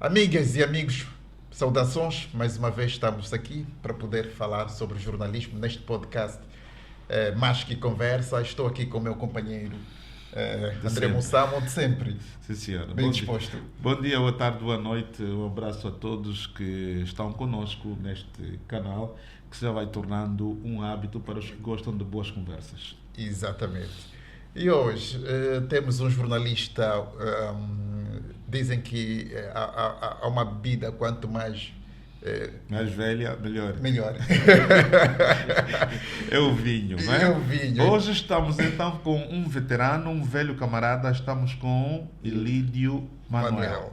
Amigas e amigos, saudações. Mais uma vez estamos aqui para poder falar sobre jornalismo neste podcast Mais Que Conversa. Estou aqui com o meu companheiro André Mussamo, de sempre. Sim, senhora. Bem disposto. Bom dia, boa tarde, boa noite. Um abraço a todos que estão conosco neste canal, que já vai tornando um hábito para os que gostam de boas conversas. Exatamente. E hoje temos um jornalista, dizem que há uma bebida quanto mais... Mais velha, melhor. Melhor. É o vinho, não é? É o vinho. Hoje estamos então com um veterano, um velho camarada, estamos com Ilídio Manuel.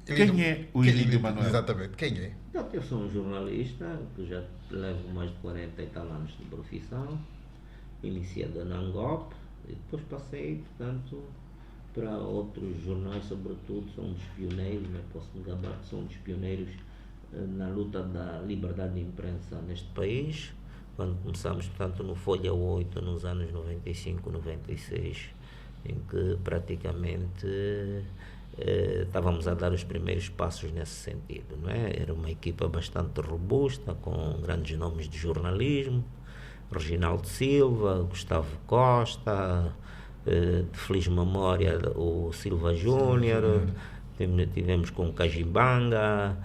Quem é o Ilídio Manuel? Exatamente, quem é? Eu sou um jornalista que já levo mais de 40 e tal anos de profissão, iniciado na Angop e depois passei, portanto, para outros jornais, sobretudo, sou um dos pioneiros, não posso me gabar que sou um dos pioneiros na luta da liberdade de imprensa neste país, quando começamos, portanto, no Folha 8, nos anos 95, 96, em que praticamente estávamos a dar os primeiros passos nesse sentido, não é? Era uma equipa bastante robusta, com grandes nomes de jornalismo, Reginaldo Silva, Gustavo Costa, de feliz memória o Silva Júnior, tivemos com Kajibangala,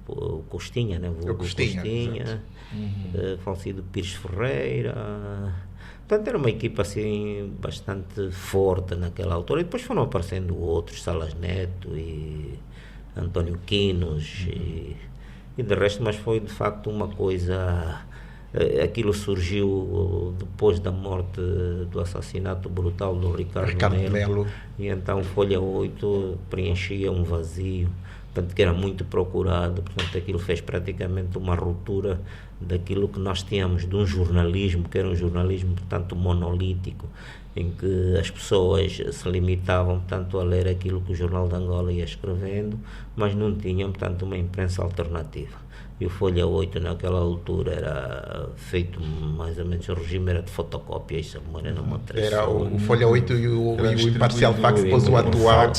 o Costinha, né? O Costinha, falecido Pires Ferreira. Portanto, era uma equipa assim bastante forte naquela altura. E depois foram aparecendo outros, Salas Neto e António Quinos e de resto, mas foi de facto uma coisa... Aquilo surgiu depois da morte, do assassinato brutal do Ricardo Melo, e então Folha 8 preenchia um vazio, portanto, que era muito procurado. Portanto, aquilo fez praticamente uma ruptura daquilo que nós tínhamos de um jornalismo, que era um jornalismo, portanto, monolítico, em que as pessoas se limitavam, portanto, a ler aquilo que o Jornal de Angola ia escrevendo, mas não tinham, portanto, uma imprensa alternativa. E o Folha 8 naquela altura era feito mais ou menos, o regime era de fotocópia, isso era uma era o Folha 8 e o Imparcial Fax, depois o atual,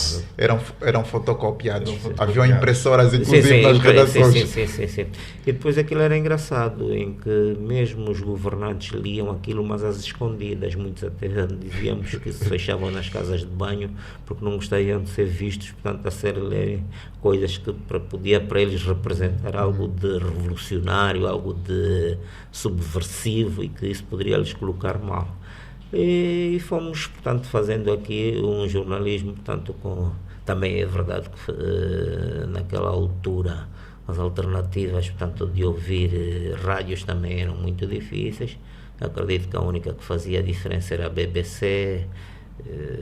eram fotocopiados. Haviam impressoras, inclusive, nas redações. Sim. E depois aquilo era engraçado, em que mesmo os governantes liam aquilo, mas às escondidas. Muitos até dizíamos que se fechavam nas casas de banho, porque não gostariam de ser vistos, portanto, a ser lerem coisas que podia para eles representar algo de revolucionário, algo de subversivo, e que isso poderia lhes colocar mal. E fomos, portanto, fazendo aqui um jornalismo, portanto, também é verdade que naquela altura as alternativas, portanto, de ouvir rádios também eram muito difíceis. Acredito que a única que fazia a diferença era a BBC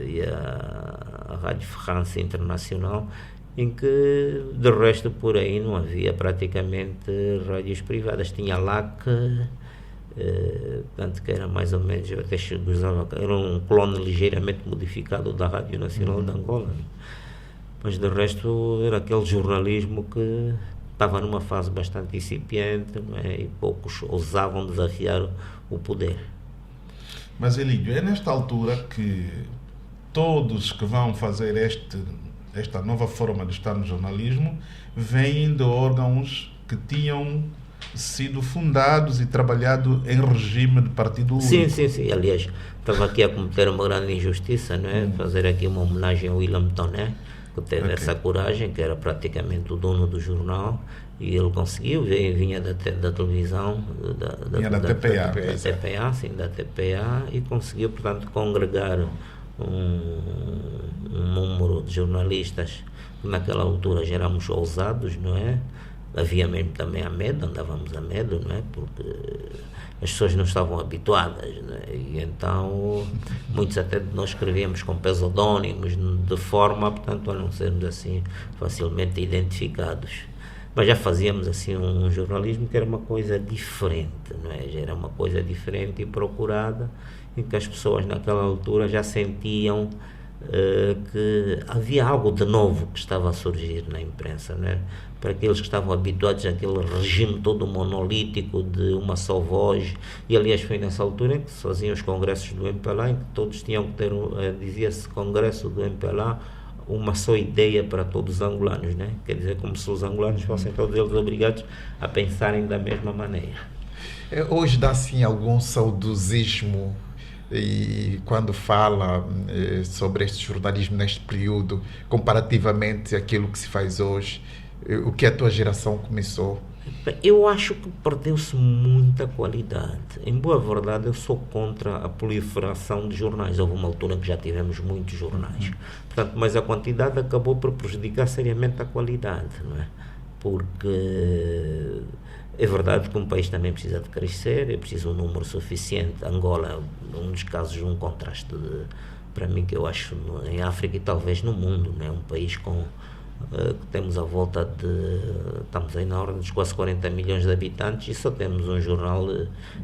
e a Rádio France Internacional, em que de resto por aí não havia praticamente rádios privadas. Tinha a LAC, portanto, que era mais ou menos, eu até usava, era um clone ligeiramente modificado da Rádio Nacional de Angola, mas de resto era aquele jornalismo que estava numa fase bastante incipiente, não é? E poucos ousavam desafiar o poder. Mas, Elídio, é nesta altura que todos que vão fazer esta nova forma de estar no jornalismo vêm de órgãos que tinham sido fundados e trabalhado em regime de partido único. Sim. Aliás, estava aqui a cometer uma grande injustiça, não é? Fazer aqui uma homenagem ao William Toné, que teve essa coragem, que era praticamente o dono do jornal, e ele conseguiu, vinha da televisão, da TPA, e conseguiu, portanto, congregar um número de jornalistas que naquela altura já éramos ousados, não é? Havia mesmo também a medo, andávamos a medo, não é? Porque as pessoas não estavam habituadas, não é? E então muitos até de nós escrevíamos com pseudónimos, de forma, portanto, a não sermos assim facilmente identificados. Mas já fazíamos assim um jornalismo que era uma coisa diferente, não é? Já era uma coisa diferente e procurada, em que as pessoas naquela altura já sentiam que havia algo de novo que estava a surgir na imprensa, não é? Para aqueles que estavam habituados àquele regime todo monolítico de uma só voz, e aliás foi nessa altura em que se faziam os congressos do MPLA, em que todos tinham que ter, dizia-se Congresso do MPLA, uma só ideia para todos os angolanos, né? Quer dizer, como se os angolanos fossem todos eles obrigados a pensarem da mesma maneira. Hoje dá sim algum saudosismo e quando fala sobre este jornalismo neste período, comparativamente àquilo que se faz hoje, o que a tua geração começou? Eu acho que perdeu-se muita qualidade. Em boa verdade, eu sou contra a proliferação de jornais. Houve uma altura que já tivemos muitos jornais. Portanto, mas a quantidade acabou por prejudicar seriamente a qualidade, não é? Porque é verdade que um país também precisa de crescer, é preciso um número suficiente. Angola, um dos casos, um contraste para mim, que eu acho em África e talvez no mundo, né? Um país com que temos à volta de, estamos aí na ordem dos quase 40 milhões de habitantes e só temos um jornal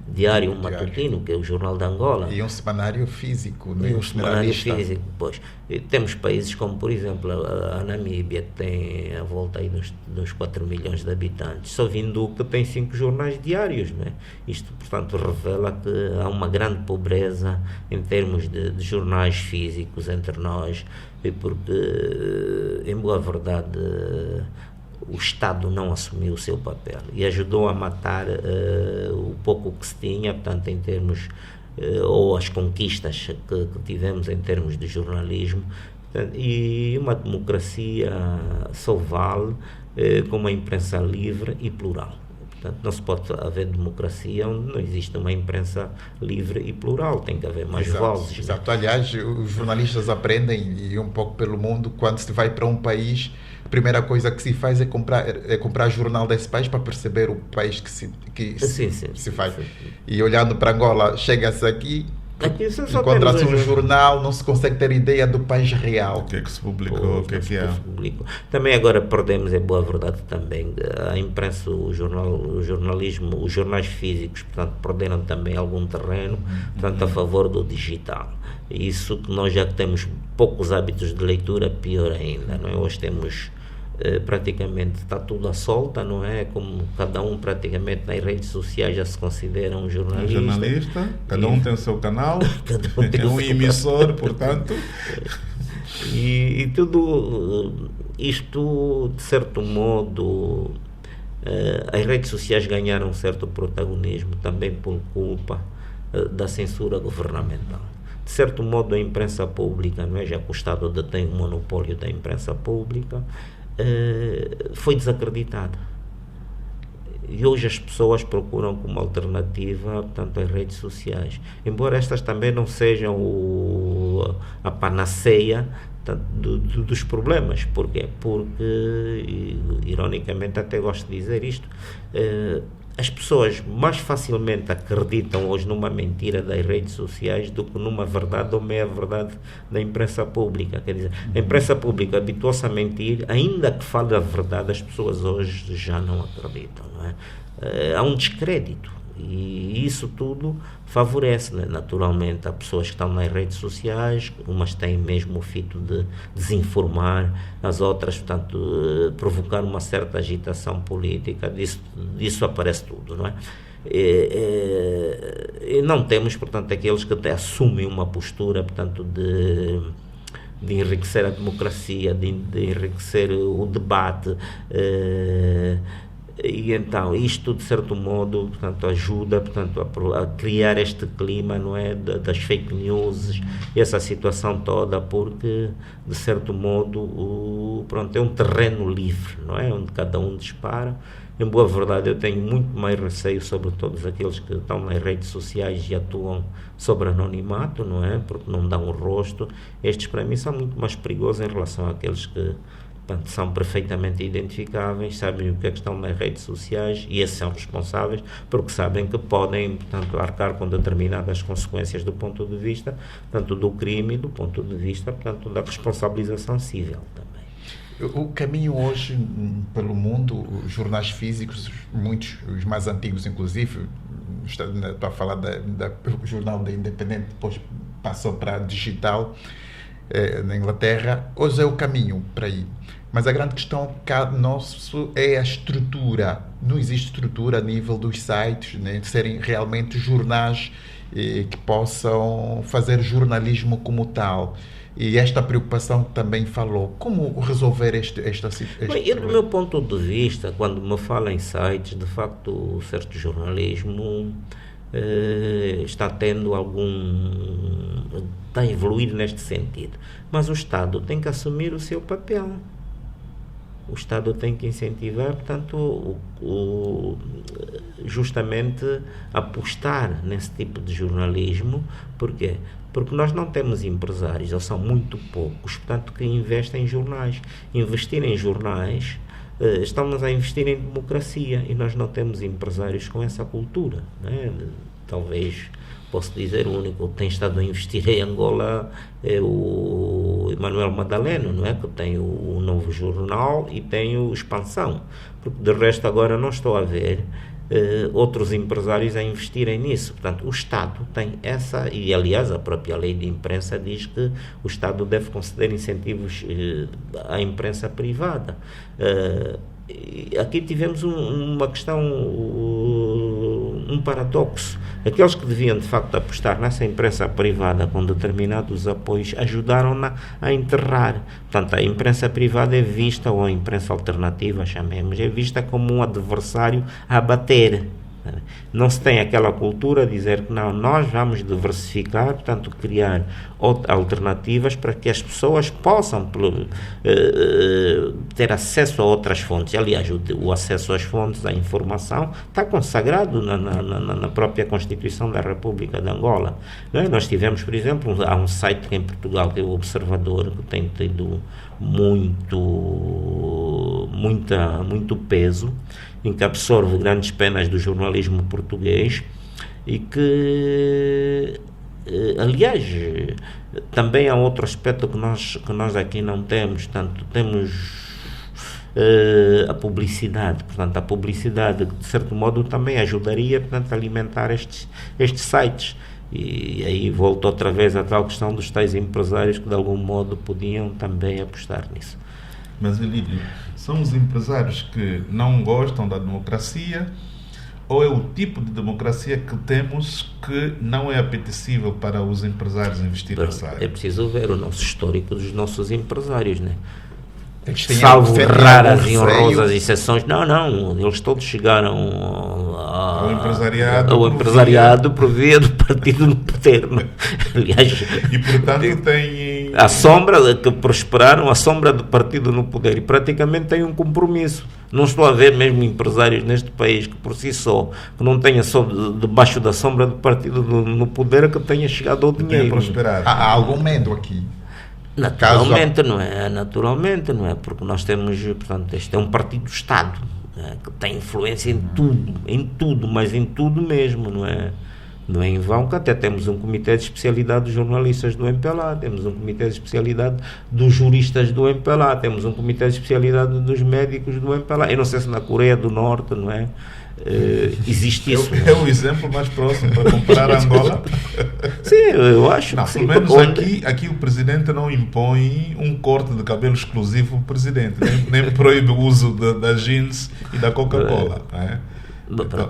diário, um matutino, que é o Jornal de Angola. E um semanário físico, né? Um semanário físico, pois. E temos países como, por exemplo, a Namíbia, que tem à volta aí dos 4 milhões de habitantes. Só Vinduque tem 5 jornais diários, né? Isto, portanto, revela que há uma grande pobreza em termos de jornais físicos entre nós, porque, em boa verdade, o Estado não assumiu o seu papel e ajudou a matar o pouco que se tinha, portanto, em termos, ou as conquistas que tivemos em termos de jornalismo. Portanto, e uma democracia só vale com uma imprensa livre e plural. Portanto, não se pode haver democracia onde não existe uma imprensa livre e plural, tem que haver mais vozes. Exato. Né? Aliás, os jornalistas aprendem, e um pouco pelo mundo, quando se vai para um país, a primeira coisa que se faz é comprar jornal desse país para perceber o país que se faz. Sim. E olhando para Angola, chega-se aqui, encontra-se um jornal, não se consegue ter ideia do país real. O que é que se publicou, o que é que é. Também agora perdemos, é boa verdade também, a imprensa, o jornalismo, os jornais físicos, portanto, perderam também algum terreno, portanto, a favor do digital. Isso que nós já temos poucos hábitos de leitura, pior ainda, não é? Hoje temos praticamente, está tudo à solta, não é? Como cada um praticamente nas redes sociais já se considera um jornalista. Cada um tem o seu canal, é um emissor, portanto. E tudo isto, de certo modo, as redes sociais ganharam um certo protagonismo também por culpa da censura governamental. De certo modo, a imprensa pública, não é? Já que o Estado detém o monopólio da imprensa pública, foi desacreditada. E hoje as pessoas procuram como alternativa, portanto, as redes sociais. Embora estas também não sejam a panaceia dos problemas. Porquê? Porque, ironicamente, até gosto de dizer isto, as pessoas mais facilmente acreditam hoje numa mentira das redes sociais do que numa verdade ou meia-verdade da imprensa pública. Quer dizer, a imprensa pública habituou-se a mentir, ainda que fale a verdade, as pessoas hoje já não acreditam, não é? Há um descrédito. E isso tudo favorece, né? Naturalmente, há pessoas que estão nas redes sociais, umas têm mesmo o fito de desinformar, as outras, portanto, provocar uma certa agitação política, disso aparece tudo, não é? E não temos, portanto, aqueles que até assumem uma postura, portanto, de enriquecer a democracia, de enriquecer o debate, e então isto, de certo modo, portanto, ajuda, portanto, a criar este clima, não é, das fake news, essa situação toda, porque, de certo modo, pronto, é um terreno livre, não é, onde cada um dispara. Em boa verdade, eu tenho muito mais receio sobre todos aqueles que estão nas redes sociais e atuam sobre anonimato, não é, porque não dão o rosto. Estes, para mim, são muito mais perigosos em relação àqueles que, portanto, são perfeitamente identificáveis, sabem o que é que estão nas redes sociais e esses são responsáveis porque sabem que podem, portanto, arcar com determinadas consequências do ponto de vista, tanto do crime e do ponto de vista, portanto, da responsabilização civil também. O caminho hoje pelo mundo, os jornais físicos, muitos, os mais antigos inclusive, para falar do jornal da Independente, depois passou para digital, na Inglaterra, hoje é o caminho para ir. Mas a grande questão cá nosso é a estrutura. Não existe estrutura a nível dos sites, né, de serem realmente jornais que possam fazer jornalismo como tal. E esta preocupação também falou. Como resolver esta situação? Do meu ponto de vista, quando me fala em sites, de facto, o certo jornalismo está tendo está a evoluir neste sentido. Mas o Estado tem que assumir o seu papel. O Estado tem que incentivar, portanto, justamente apostar nesse tipo de jornalismo. Porquê? Porque nós não temos empresários, ou são muito poucos, portanto, que investem em jornais. Investir em jornais, estamos a investir em democracia, e nós não temos empresários com essa cultura, né? Talvez, posso dizer, o único que tem estado a investir em Angola é o Emanuel Madaleno, não é? Que tem o Novo Jornal e tem o Expansão. Porque de resto agora não estou a ver outros empresários a investirem nisso. Portanto, o Estado tem essa, e aliás a própria lei de imprensa diz que o Estado deve conceder incentivos à imprensa privada. Aqui tivemos uma questão, um paradoxo. Aqueles que deviam de facto apostar nessa imprensa privada com determinados apoios ajudaram-na a enterrar. Portanto, a imprensa privada é vista, ou a imprensa alternativa, chamemos, é vista como um adversário a abater. Não se tem aquela cultura de dizer que não, nós vamos diversificar, portanto criar alternativas para que as pessoas possam ter acesso a outras fontes. Aliás, o acesso às fontes, à informação, está consagrado na própria Constituição da República de Angola. Não é? Nós tivemos, por exemplo, há um site em Portugal, que é o Observador, que tem tido muito peso, em que absorve grandes penas do jornalismo português, e que, aliás, também há outro aspecto que nós aqui não temos, tanto temos a publicidade. Portanto, a publicidade, de certo modo, também ajudaria, portanto, a alimentar estes sites. E aí volto outra vez à tal questão dos tais empresários que de algum modo podiam também apostar nisso. Mas, Elídio, são os empresários que não gostam da democracia, ou é o tipo de democracia que temos que não é apetecível para os empresários investir nessa área? É preciso ver o nosso histórico dos nossos empresários, né? Salvo raras e honrosas exceções, não, eles todos chegaram ao empresariado por via do partido no poder, né? Aliás, e portanto têm a sombra que prosperaram, a sombra do partido no poder, e praticamente têm um compromisso. Não estou a ver mesmo empresários neste país que por si só, que não tenha só debaixo da sombra do partido no poder, que tenha chegado ao dinheiro. Prosperado. Há algum medo aqui? Naturalmente não é, porque nós temos, portanto, este é um partido-Estado, né, que tem influência em tudo, mas em tudo mesmo, não é em vão que até temos um comitê de especialidade dos jornalistas do MPLA, temos um comitê de especialidade dos juristas do MPLA, temos um comitê de especialidade dos médicos do MPLA. Eu não sei se na Coreia do Norte, não é? Existe isso. É o exemplo mais próximo para comparar a Angola. Sim, eu acho que sim. Pelo menos aqui o presidente não impõe um corte de cabelo exclusivo para o presidente, nem proíbe o uso da jeans e da Coca-Cola.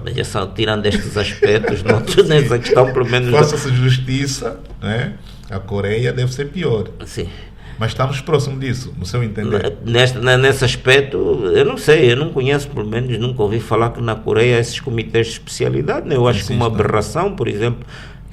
Mas é só tirando estes aspectos, nessa questão, pelo menos. Faça-se justiça, né? A Coreia deve ser pior. Sim. Mas estamos próximos disso, no seu entender? Nesse aspecto, eu não sei, eu não conheço, pelo menos nunca ouvi falar que na Coreia há esses comitês de especialidade, né? Eu acho que uma aberração, por exemplo,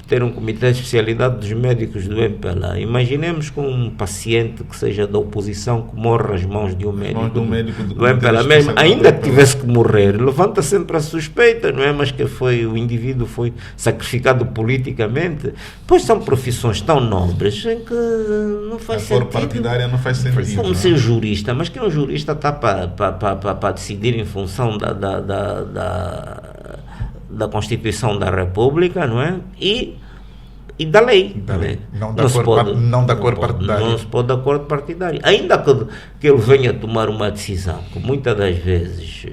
ter um comitê de especialidade dos médicos do MPLA. Imaginemos com um paciente que seja da oposição que morra às mãos de um médico do MPLA, mesmo, ainda que tivesse que morrer, levanta sempre a suspeita, não é? Mas que o indivíduo foi sacrificado politicamente. Pois são profissões tão nobres em que não faz sentido. A cor partidária não faz sentido. Como ser jurista, mas que um jurista está para decidir em função da Constituição da República, não é? E da lei. Não da cor partidária. Não se pode da cor partidária. Ainda que ele venha a tomar uma decisão, que muitas das vezes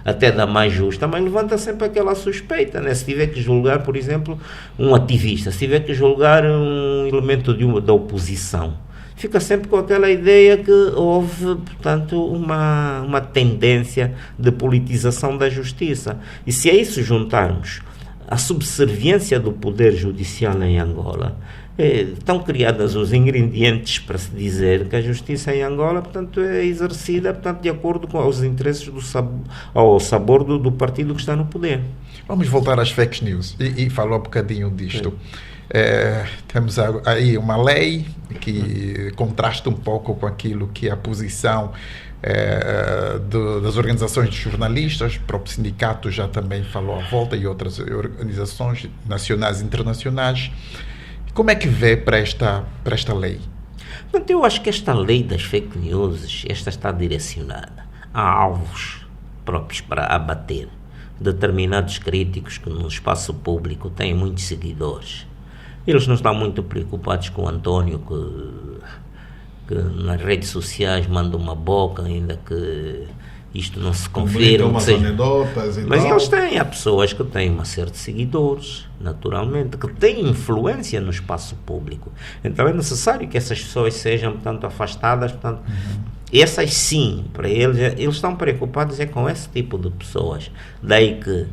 até da mais justa, mas levanta sempre aquela suspeita, né? Se tiver que julgar, por exemplo, um ativista, se tiver que julgar um elemento da oposição, fica sempre com aquela ideia que houve, portanto, uma tendência de politização da justiça. E se a isso juntarmos a subserviência do poder judicial em Angola, estão criadas os ingredientes para se dizer que a justiça em Angola, portanto, é exercida, portanto, de acordo com os interesses ao sabor do partido que está no poder. Vamos voltar às fake news e falou um bocadinho disto. Temos aí uma lei que contrasta um pouco com aquilo que é a posição das organizações de jornalistas. O próprio sindicato já também falou à volta, e outras organizações nacionais e internacionais. Como é que vê para esta lei? Eu acho que esta lei das fake news, esta está direcionada a alvos próprios para abater determinados críticos que no espaço público têm muitos seguidores. Eles não estão muito preocupados com o António, que nas redes sociais manda uma boca, ainda que isto não se confirma. Mas há pessoas que têm uma série de seguidores, naturalmente, que têm influência no espaço público. Então é necessário que essas pessoas sejam, portanto, afastadas. Portanto, essas sim, para eles estão preocupados com esse tipo de pessoas. Daí que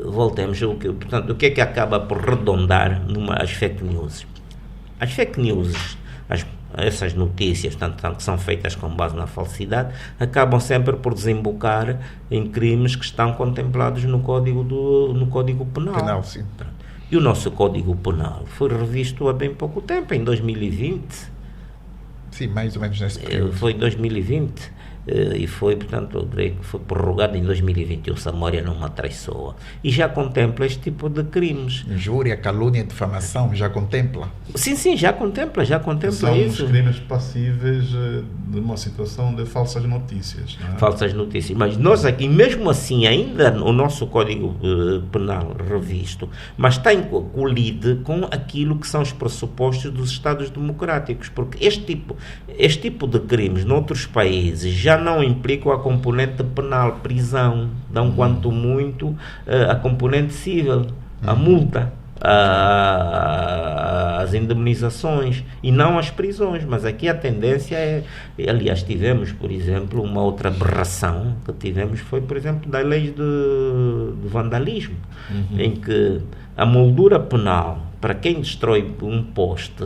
voltemos, portanto, o que é que acaba por redondar as fake news? As fake news, essas notícias, portanto, que são feitas com base na falsidade, acabam sempre por desembocar em crimes que estão contemplados no Código Penal. Sim. E o nosso Código Penal foi revisto há bem pouco tempo, em 2020. Sim, mais ou menos nesse período. Foi em 2020. E foi, portanto, eu creio que foi prorrogado em 2021, se a memória não me atraiçoa. E já contempla este tipo de crimes. Injúria, calúnia, difamação, já contempla? Sim, já contempla São isso. São os crimes passíveis de uma situação de falsas notícias. Não é? Falsas notícias. Mas nós aqui, mesmo assim, ainda o nosso Código Penal revisto, mas está em colide com aquilo que são os pressupostos dos Estados democráticos, porque este tipo de crimes noutros países já não implicam a componente penal, prisão, dão quanto muito a componente civil, a multa, as indemnizações e não as prisões. Mas aqui a tendência aliás, tivemos, por exemplo, uma outra aberração que tivemos foi, por exemplo, da lei de vandalismo, em que a moldura penal para quem destrói um poste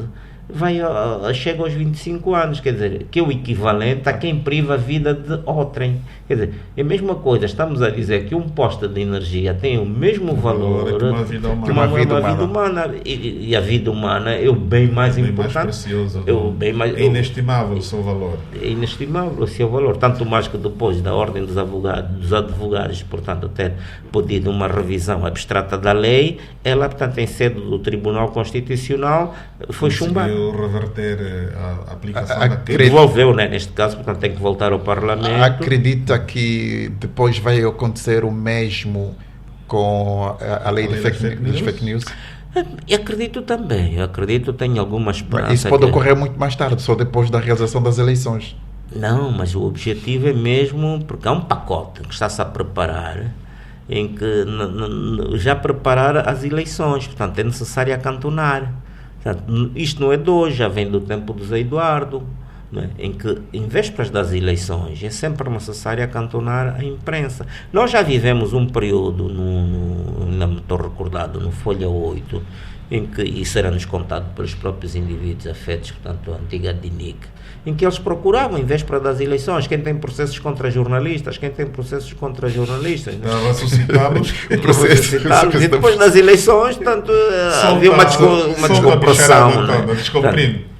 chega aos 25 anos, quer dizer, que é o equivalente a quem priva a vida de outrem. Quer dizer, é a mesma coisa, estamos a dizer que um poste de energia tem o mesmo valor que uma vida humana. E a vida humana é o bem mais importante. Mais precioso, é inestimável o seu valor. É inestimável o seu valor, tanto mais que depois da Ordem dos Advogados, portanto, ter pedido uma revisão abstrata da lei, ela, portanto, em sede do Tribunal Constitucional, foi chumbada. Reverter a aplicação da devolveu, né? Neste caso, portanto, tem que voltar ao Parlamento. Acredita que depois vai acontecer o mesmo com a lei de fake news? Eu acredito também, tenho alguma esperança. Isso pode ocorrer muito mais tarde, só depois da realização das eleições. Não, mas o objetivo é mesmo, porque há um pacote que está-se a preparar, em que já preparar as eleições, portanto, é necessário acantonar. Portanto, isto não é de hoje, já vem do tempo do Zé Eduardo, né, em que, em vésperas das eleições, é sempre necessário acantonar a imprensa. Nós já vivemos um período, ainda me estou recordado, no Folha 8, em que isso era-nos contado pelos próprios indivíduos afetos, portanto, a antiga DINIC, em que eles procuravam, em véspera das eleições, quem tem processos contra jornalistas. Nós ressuscitamos e depois das eleições, portanto, havia uma descompressão.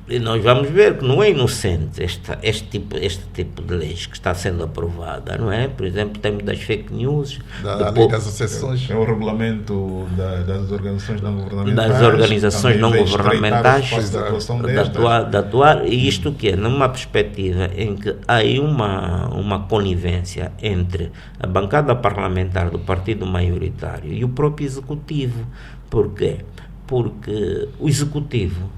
E nós vamos ver que não é inocente este tipo de leis que está sendo aprovada, não é? Por exemplo, temos das fake news. A lei das associações. É o regulamento das organizações não governamentais. Das organizações não governamentais de atuar. E isto o que é? Numa perspectiva em que há aí uma conivência entre a bancada parlamentar do partido maioritário e o próprio executivo. Por quê? Porque o executivo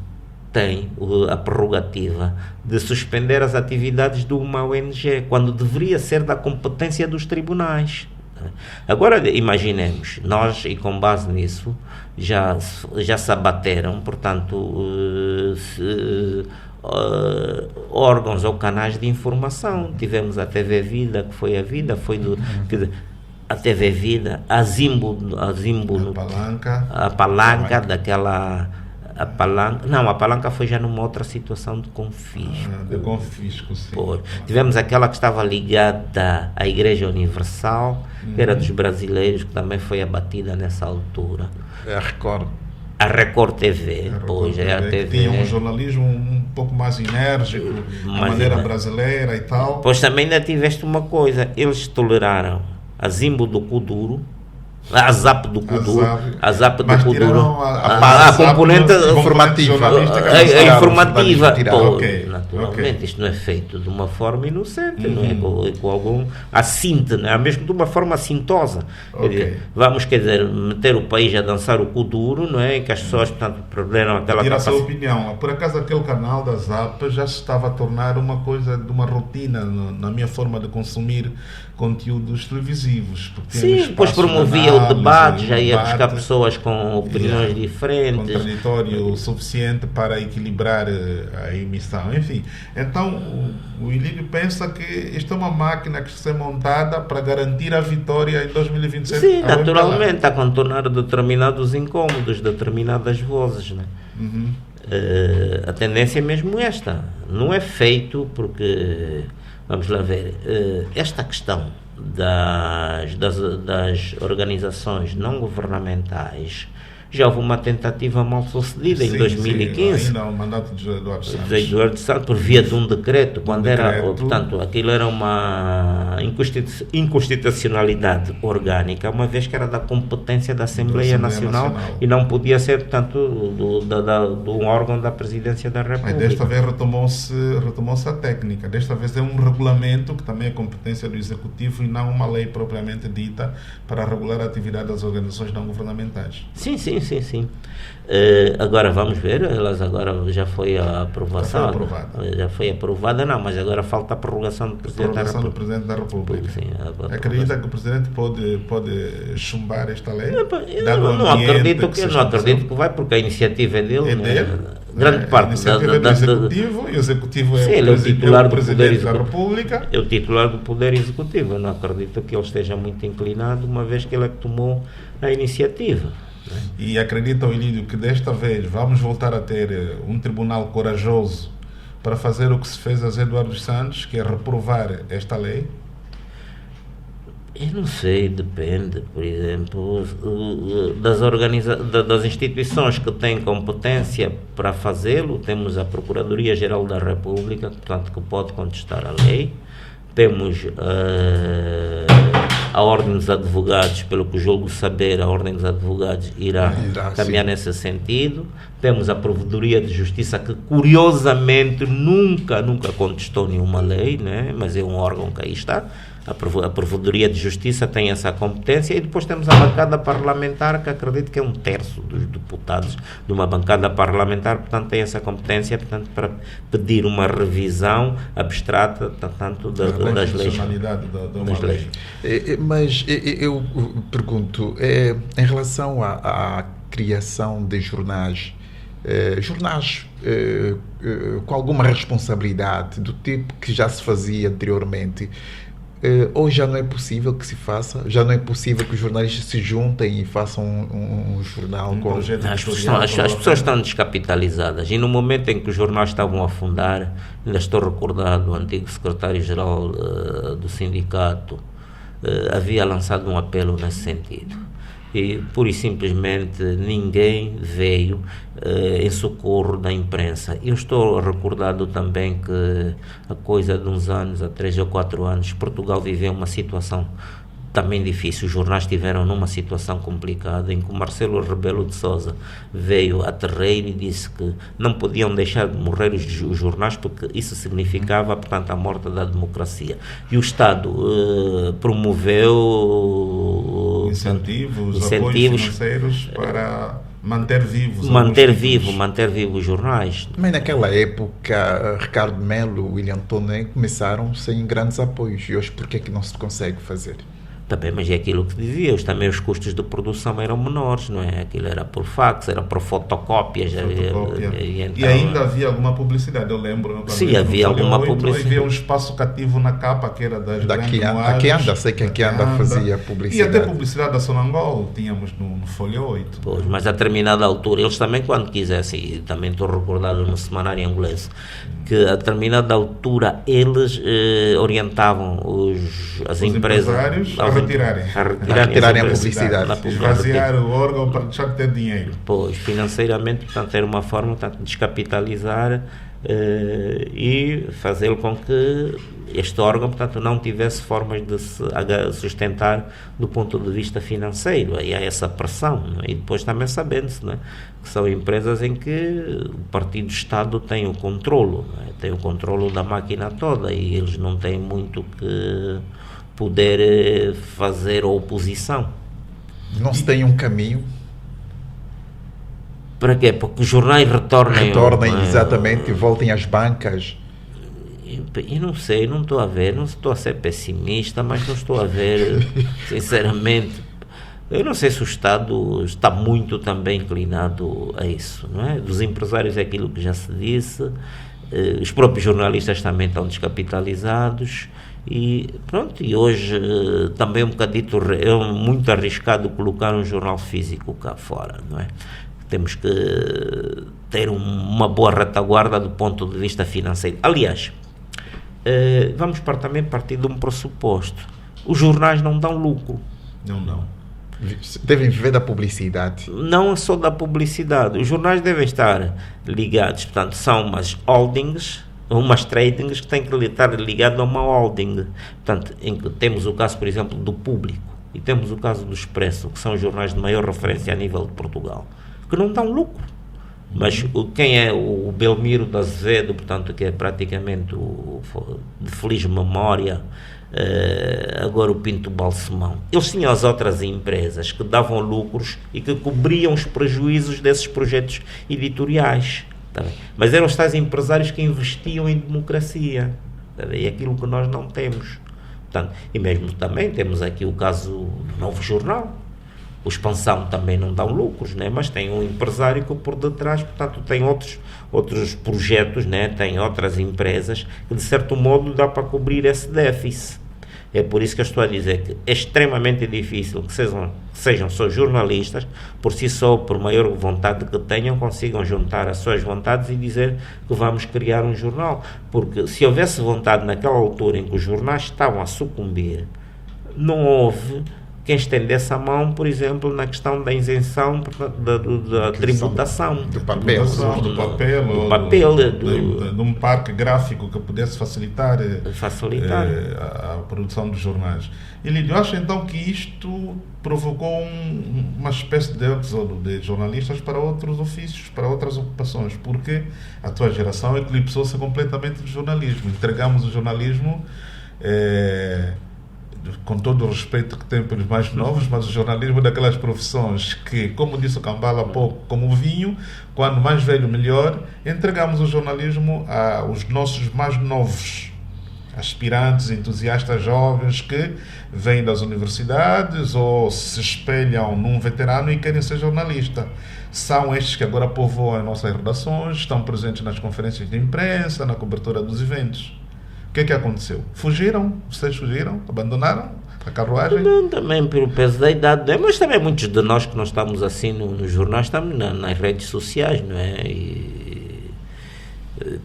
tem a prerrogativa de suspender as atividades de uma ONG, quando deveria ser da competência dos tribunais. Agora, imaginemos, nós, e com base nisso, já se abateram, portanto, órgãos ou canais de informação. Tivemos a TV Vida, que foi a Vida, a TV Vida, a Zimbo, a palanca daquela a palanca... Não, a palanca foi já numa outra situação de confisco. De confisco, sim. Pois. Tivemos aquela que estava ligada à Igreja Universal, que era dos brasileiros, que também foi abatida nessa altura. É a Record. A Record TV, pois é a TV. Tinha um jornalismo um pouco mais enérgico, a maneira brasileira e tal. Pois também ainda tiveste uma coisa, eles toleraram a Zimbo do Kuduro, a ZAP do Kuduro, a ZAP do Kuduro, a componente informativa. A informativa, naturalmente, isto não é feito de uma forma inocente, não é com algum assinte, não é mesmo de uma forma assintosa. Vamos, quer dizer, meter o país a dançar o Kuduro, não é? Que as pessoas, portanto, perderam aquela capacidade. Tira a sua opinião. Por acaso, aquele canal da ZAP já se estava a tornar uma coisa de uma rotina na minha forma de consumir conteúdos televisivos. Sim, depois promovia o debate, já ia buscar pessoas com opiniões diferentes. Contraditório suficiente para equilibrar a emissão. Enfim, então o Ilídio pensa que isto é uma máquina que está montada para garantir a vitória em 2027. Sim, naturalmente, a contornar determinados incômodos, determinadas vozes, né? A tendência é mesmo esta. Não é feito porque... Vamos lá ver, esta questão das organizações não governamentais, já houve uma tentativa mal sucedida em 2015. Ainda o mandato de Eduardo Santos. De Eduardo Santos, por via de um decreto, portanto, aquilo era uma inconstitucionalidade orgânica, uma vez que era da competência da Assembleia Nacional e não podia ser, portanto, de um órgão da Presidência da República. Mas desta vez retomou-se a técnica. Desta vez é um regulamento que também é competência do Executivo e não uma lei propriamente dita para regular a atividade das organizações não governamentais. Sim. Agora vamos ver, elas agora já foi a aprovação. Já foi aprovada, não, mas agora falta a prorrogação do Presidente da República. Sim, acredita que o Presidente pode chumbar esta lei? Eu não acredito que vai, porque a iniciativa é dele. É dele? Grande parte do Executivo, e o Executivo é o titular do Presidente da República. É o titular do Poder Executivo. Eu não acredito que ele esteja muito inclinado, uma vez que ele é que tomou a iniciativa. E acreditam, Ilídio, que desta vez vamos voltar a ter um tribunal corajoso para fazer o que se fez a Eduardo Santos, que é reprovar esta lei? Eu não sei, depende, por exemplo, das instituições que têm competência para fazê-lo. Temos a Procuradoria-Geral da República, portanto, que pode contestar a lei. Temos a Ordem dos Advogados, pelo que julgo saber, a Ordem dos Advogados irá caminhar nesse sentido. Temos a Provedoria de Justiça, que curiosamente nunca contestou nenhuma lei, né? Mas é um órgão que aí está. A Provedoria de Justiça tem essa competência, e depois temos a bancada parlamentar, que acredito que é 1/3 dos deputados de uma bancada parlamentar, portanto tem essa competência, portanto, para pedir uma revisão abstrata, tanto das leis. Mas eu pergunto, em relação à criação de jornais com alguma responsabilidade, do tipo que já se fazia anteriormente, hoje já não é possível que se faça? Já não é possível que os jornalistas se juntem e façam um jornal com... As pessoas estão descapitalizadas, e no momento em que os jornais estavam a afundar, ainda estou recordado, o antigo secretário-geral do sindicato havia lançado um apelo nesse sentido. E pura e simplesmente ninguém veio em socorro da imprensa. Eu estou recordado também que há coisa de uns anos, há 3 ou 4 anos, Portugal viveu uma situação também difícil. Os jornais estiveram numa situação complicada, em que o Marcelo Rebelo de Sousa veio a terreiro e disse que não podiam deixar de morrer os jornais, porque isso significava, portanto, a morte da democracia. E o Estado promoveu incentivos, apoios financeiros para manter vivos os jornais. Mas naquela época, Ricardo Melo, William Toné começaram sem grandes apoios. E hoje, por que é que não se consegue fazer? Também, mas é aquilo que dizia, também os custos de produção eram menores, não é? Aquilo era por fax, era por fotocópias. E ainda havia alguma publicidade, eu lembro. Sim, havia alguma publicidade. Havia um espaço cativo na capa, que era das grandes moadas. Aqui anda, sei que aqui anda fazia publicidade. E até publicidade da Sonangol tínhamos no Folha 8. Pois, mas a determinada altura, eles também quando quisessem, e também estou recordado no semanário inglês, que a determinada altura eles orientavam as empresas a retirarem a publicidade, esvaziar o órgão para deixar de ter dinheiro. Pois, financeiramente, portanto, era uma forma de descapitalizar e fazer com que este órgão, portanto, não tivesse formas de se sustentar do ponto de vista financeiro. Aí há essa pressão, não é? E depois também sabendo-se, não é? Que são empresas em que o partido de Estado tem o controlo, não é? Tem o controlo da máquina toda e eles não têm muito que poder fazer oposição. Não se tem um caminho? Para quê? Para que os jornais retornem exatamente e voltem às bancas. Eu não sei, não estou a ver, não estou a ser pessimista, mas não estou a ver, sinceramente. Eu não sei se o Estado está muito também inclinado a isso, não é? Dos empresários é aquilo que já se disse, os próprios jornalistas também estão descapitalizados e pronto, e hoje também é um bocadito, é muito arriscado colocar um jornal físico cá fora, não é? Temos que ter uma boa retaguarda do ponto de vista financeiro. Aliás, vamos também partir de um pressuposto. Os jornais não dão lucro. Não. Devem viver da publicidade. Não só da publicidade. Os jornais devem estar ligados, portanto, são umas holdings, umas tradings que têm que estar ligados a uma holding. Portanto, temos o caso, por exemplo, do Público e temos o caso do Expresso, que são os jornais de maior referência a nível de Portugal, que não dão lucro. Mas quem é o Belmiro de Azevedo, portanto, que é praticamente de feliz memória, agora o Pinto Balsemão, eles tinham as outras empresas que davam lucros e que cobriam os prejuízos desses projetos editoriais, tá bem? Mas eram os tais empresários que investiam em democracia, tá bem? É aquilo que nós não temos. Portanto, e mesmo também temos aqui o caso do Novo Jornal. O Expansão também não dão lucros, né? Mas tem um empresário que por detrás, portanto, tem outros projetos, né? Tem outras empresas que de certo modo dá para cobrir esse déficit. É por isso que eu estou a dizer que é extremamente difícil que sejam só jornalistas, por si só, por maior vontade que tenham, consigam juntar as suas vontades e dizer que vamos criar um jornal. Porque se houvesse vontade naquela altura em que os jornais estavam a sucumbir, não houve quem estendesse a mão, por exemplo, na questão da isenção da tributação. Do papel, de um parque gráfico que pudesse facilitar a produção dos jornais. Eu acho então que isto provocou uma espécie de êxodo de jornalistas para outros ofícios, para outras ocupações, porque a tua geração eclipsou-se completamente do jornalismo. Entregamos o jornalismo... com todo o respeito que tem pelos mais novos, mas o jornalismo é daquelas profissões que, como disse o Cambala há pouco, como o vinho, quando mais velho melhor, entregamos o jornalismo aos nossos mais novos, aspirantes, entusiastas jovens que vêm das universidades ou se espelham num veterano e querem ser jornalista. São estes que agora povoam as nossas redações, estão presentes nas conferências de imprensa, na cobertura dos eventos. O que é que aconteceu? Fugiram? Vocês fugiram? Abandonaram a carruagem? Não, também pelo peso da idade, mas também muitos de nós que não estamos assim nos jornais, estamos nas redes sociais, não é? E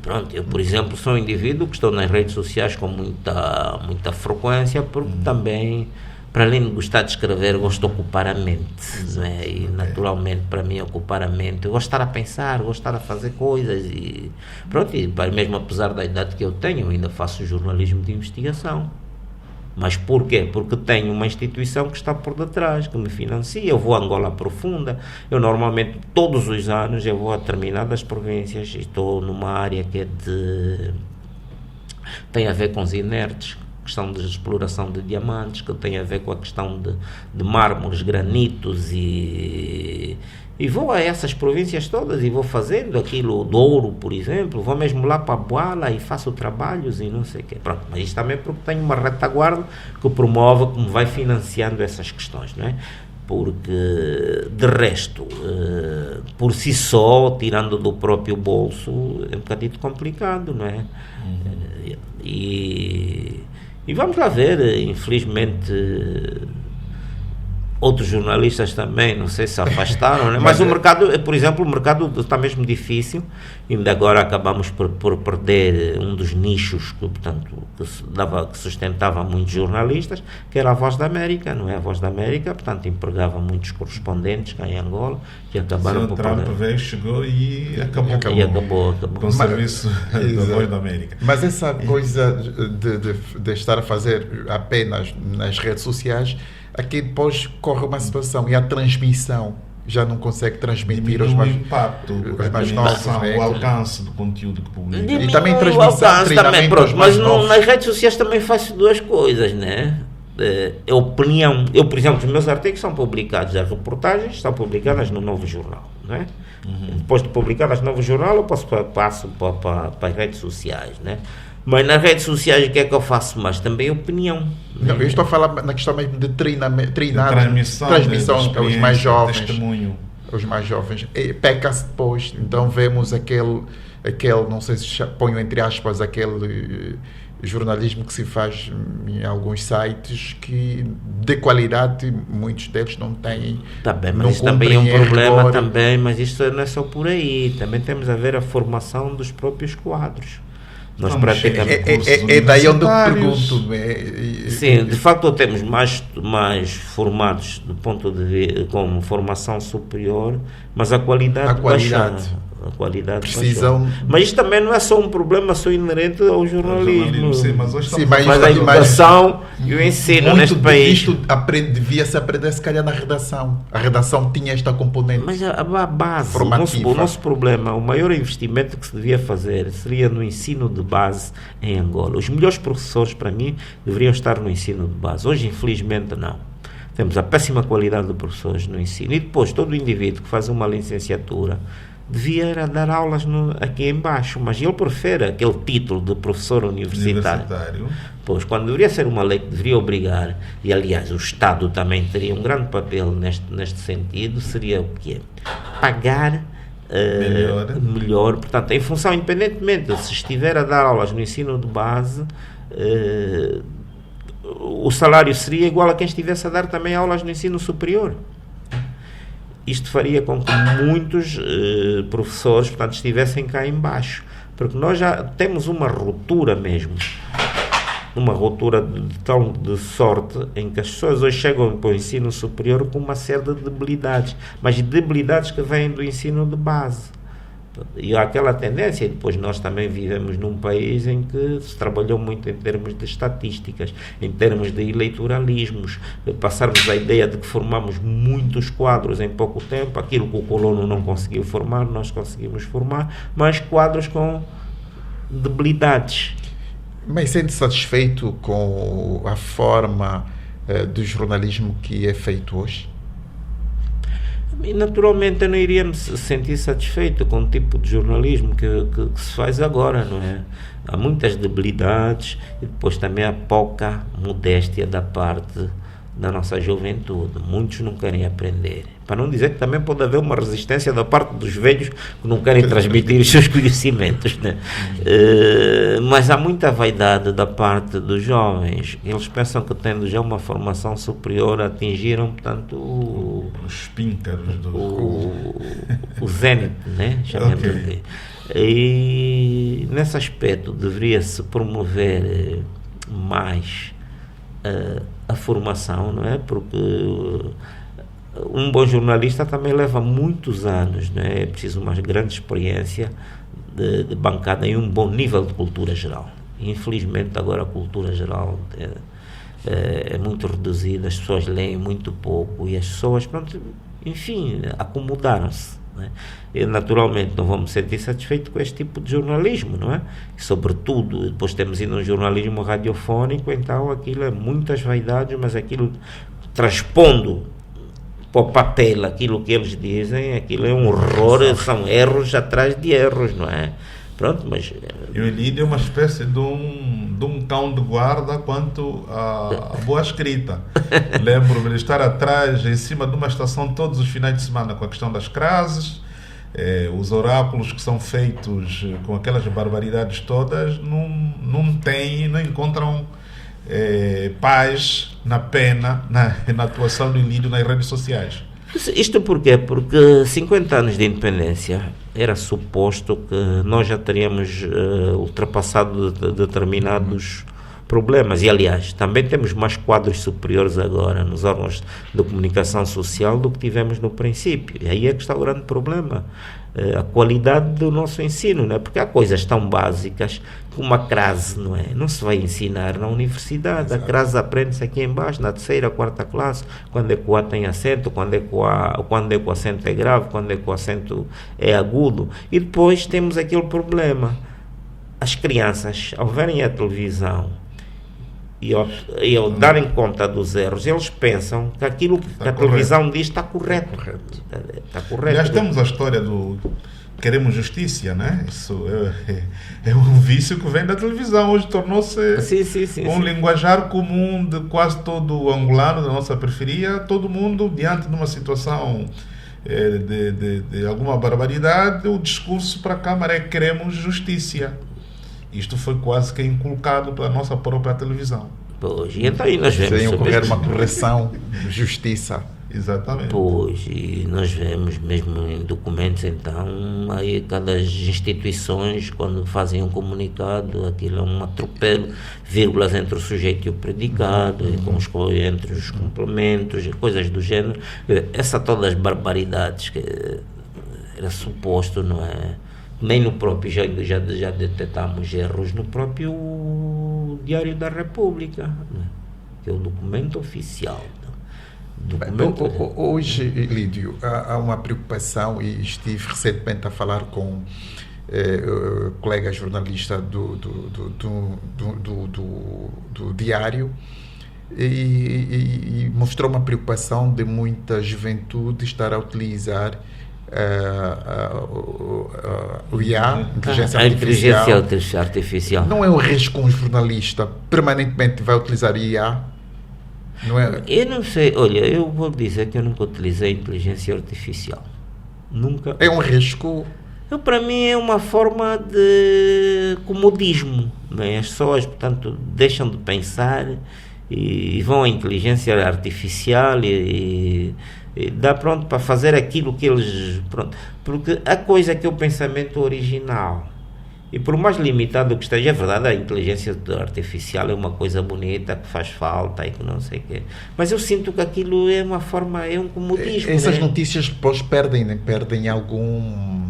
pronto, eu, por exemplo, sou um indivíduo que estou nas redes sociais com muita frequência, porque também, para além de gostar de escrever, gosto de ocupar a mente, não é? E naturalmente, para mim, ocupar a mente, eu gosto de estar a pensar, gosto de estar a fazer coisas e pronto, e mesmo apesar da idade que eu tenho, eu ainda faço jornalismo de investigação. Mas porquê? Porque tenho uma instituição que está por detrás, que me financia. Eu vou a Angola Profunda, eu normalmente, todos os anos, eu vou a determinadas províncias e estou numa área que tem a ver com os inertes, questão de exploração de diamantes, que tem a ver com a questão de mármores, granitos e E vou a essas províncias todas e vou fazendo aquilo, Douro, por exemplo, vou mesmo lá para Boala e faço trabalhos e não sei o quê. Pronto, mas isto também porque tenho uma retaguarda que promove, que me vai financiando essas questões, não é? Porque, de resto, por si só, tirando do próprio bolso, é um bocadinho complicado, não é? E vamos lá ver, infelizmente... Outros jornalistas também, não sei se afastaram, né? Mas o mercado, por exemplo, o mercado está mesmo difícil. Ainda agora acabamos por perder um dos nichos que, portanto, que sustentava muitos jornalistas, que era a Voz da América, não é? A Voz da América, portanto, empregava muitos correspondentes cá em Angola, que acabaram por Trump veio, chegou e acabou. Com o serviço da Voz da América. Mas essa coisa de estar a fazer apenas nas redes sociais, aqui depois corre uma situação e a transmissão já não consegue transmitir os mais, impacto, os mais novos, né? O alcance do conteúdo que publica. E também transmissão, também, pronto, mas nas redes sociais também faço duas coisas, né? A opinião, por exemplo, os meus artigos são publicados, as reportagens são publicadas no Novo Jornal, não é? Depois de publicadas no Novo Jornal, eu passo para as redes sociais, né? Mas nas redes sociais o que é que eu faço mais? Também opinião. Não, eu estou a falar na questão mesmo de treinar transmissão aos mais jovens. Testemunho. Os mais jovens. Peca-se depois. Então vemos aquele, não sei se ponho entre aspas, aquele jornalismo que se faz em alguns sites que de qualidade muitos deles não têm. Tá bem, mas isso também é um problema também, mas isso não é só por aí. Também temos a ver a formação dos próprios quadros. Nós praticamente é daí onde eu pergunto. Sim, de facto temos mais formados do ponto de vista como formação superior, mas a qualidade precisam. Mas isto também não é só um problema só inerente ao jornalismo. Sim, mas a educação e o ensino neste país. Devia-se aprender se calhar na redação. A redação tinha esta componente. Mas a base, o nosso problema, o maior investimento que se devia fazer seria no ensino de base em Angola. Os melhores professores, para mim, deveriam estar no ensino de base. Hoje, infelizmente, não. Temos a péssima qualidade de professores no ensino. E depois, todo o indivíduo que faz uma licenciatura devia dar aulas aqui em baixo, mas ele prefere aquele título de professor universitário. Pois, quando deveria ser uma lei que deveria obrigar, e aliás o Estado também teria um grande papel neste sentido, seria o quê? Pagar melhor, portanto, em função, independentemente, se estiver a dar aulas no ensino de base, o salário seria igual a quem estivesse a dar também aulas no ensino superior. Isto faria com que muitos professores, portanto, estivessem cá em baixo, porque nós já temos uma ruptura mesmo, uma ruptura de sorte em que as pessoas hoje chegam para o ensino superior com uma série de debilidades, mas debilidades que vêm do ensino de base. E há aquela tendência, e depois nós também vivemos num país em que se trabalhou muito em termos de estatísticas, em termos de eleitoralismos, passarmos a ideia de que formamos muitos quadros em pouco tempo, aquilo que o colono não conseguiu formar, nós conseguimos formar, mas quadros com debilidades. Mas sente satisfeito com a forma do jornalismo que é feito hoje? E naturalmente eu não iria me sentir satisfeito com o tipo de jornalismo que se faz agora, não é? Há muitas debilidades e depois também há pouca modéstia da parte da nossa juventude. Muitos não querem aprender. Para não dizer que também pode haver uma resistência da parte dos velhos que não querem transmitir os seus conhecimentos, né? Mas há muita vaidade da parte dos jovens. Eles pensam que, tendo já uma formação superior, atingiram, portanto, os píncaros o zénite, né? Chamemos assim. E nesse aspecto deveria-se promover mais a formação, não é? Porque um bom jornalista também leva muitos anos, não é? É preciso uma grande experiência de bancada e um bom nível de cultura geral. Infelizmente agora a cultura geral é muito reduzida, as pessoas leem muito pouco e as pessoas, pronto, enfim, acomodaram-se. E naturalmente não vamos sentir satisfeitos com este tipo de jornalismo, não é? E sobretudo, depois temos ainda um jornalismo radiofónico, então aquilo é muitas vaidades, mas aquilo transpondo para o papel aquilo que eles dizem, aquilo é um horror, são erros atrás de erros, não é? Pronto, mas... E o Elídio é uma espécie de um cão de guarda quanto à boa escrita. Lembro-me de estar atrás, em cima de uma estação todos os finais de semana com a questão das crases, os oráculos que são feitos com aquelas barbaridades todas não encontram paz na pena, na atuação do Elídio nas redes sociais. Isto porquê? Porque 50 anos de independência era suposto que nós já teríamos ultrapassado determinados problemas. E, aliás, também temos mais quadros superiores agora nos órgãos de comunicação social do que tivemos no princípio. E aí é que está o grande problema. A qualidade do nosso ensino, não é? Porque há coisas tão básicas que uma crase, não é? Não se vai ensinar na universidade. Exato. A crase aprende-se aqui embaixo, na terceira, quarta classe, quando é que o A tem acento, quando é que o acento é grave, quando é que o acento é agudo. E depois temos aquele problema. As crianças, ao verem a televisão e ao darem conta dos erros, eles pensam que aquilo que a televisão diz está correto. Está correto. Aliás, temos a história do queremos justiça, né? Isso é um vício que vem da televisão. Hoje tornou-se linguajar comum de quase todo o angolano da nossa periferia. Todo mundo, diante de uma situação de alguma barbaridade, o discurso para a Câmara é queremos justiça. Isto foi quase que inculcado pela nossa própria televisão. Pois, e então aí nós vemos... Sem ocorrer uma correção de justiça. Exatamente. Pois, e nós vemos mesmo em documentos, então, aí cada instituições, quando fazem um comunicado, aquilo é um atropelo, vírgulas entre o sujeito e o predicado, entre os complementos, coisas do género. Todas as barbaridades que era suposto, não é? Nem no próprio já detectamos erros no próprio Diário da República, né? Que é o documento oficial. Hoje, Elídio, há uma preocupação, e estive recentemente a falar com colega jornalista do Diário, e mostrou uma preocupação de muita juventude estar a utilizar o IA, inteligência artificial. Não é um risco um jornalista permanentemente vai utilizar IA? Não é? Eu não sei, olha, eu vou dizer que eu nunca utilizei inteligência artificial. Nunca. É um risco? Para mim é uma forma de comodismo, não é? As pessoas, portanto, deixam de pensar e vão à inteligência artificial e dá pronto para fazer aquilo que eles... Pronto. Porque a coisa que é o pensamento original, e por mais limitado que esteja, é verdade, a inteligência artificial é uma coisa bonita, que faz falta e que não sei o quê. Mas eu sinto que aquilo é uma forma, é um comodismo. Essas notícias depois perdem algum...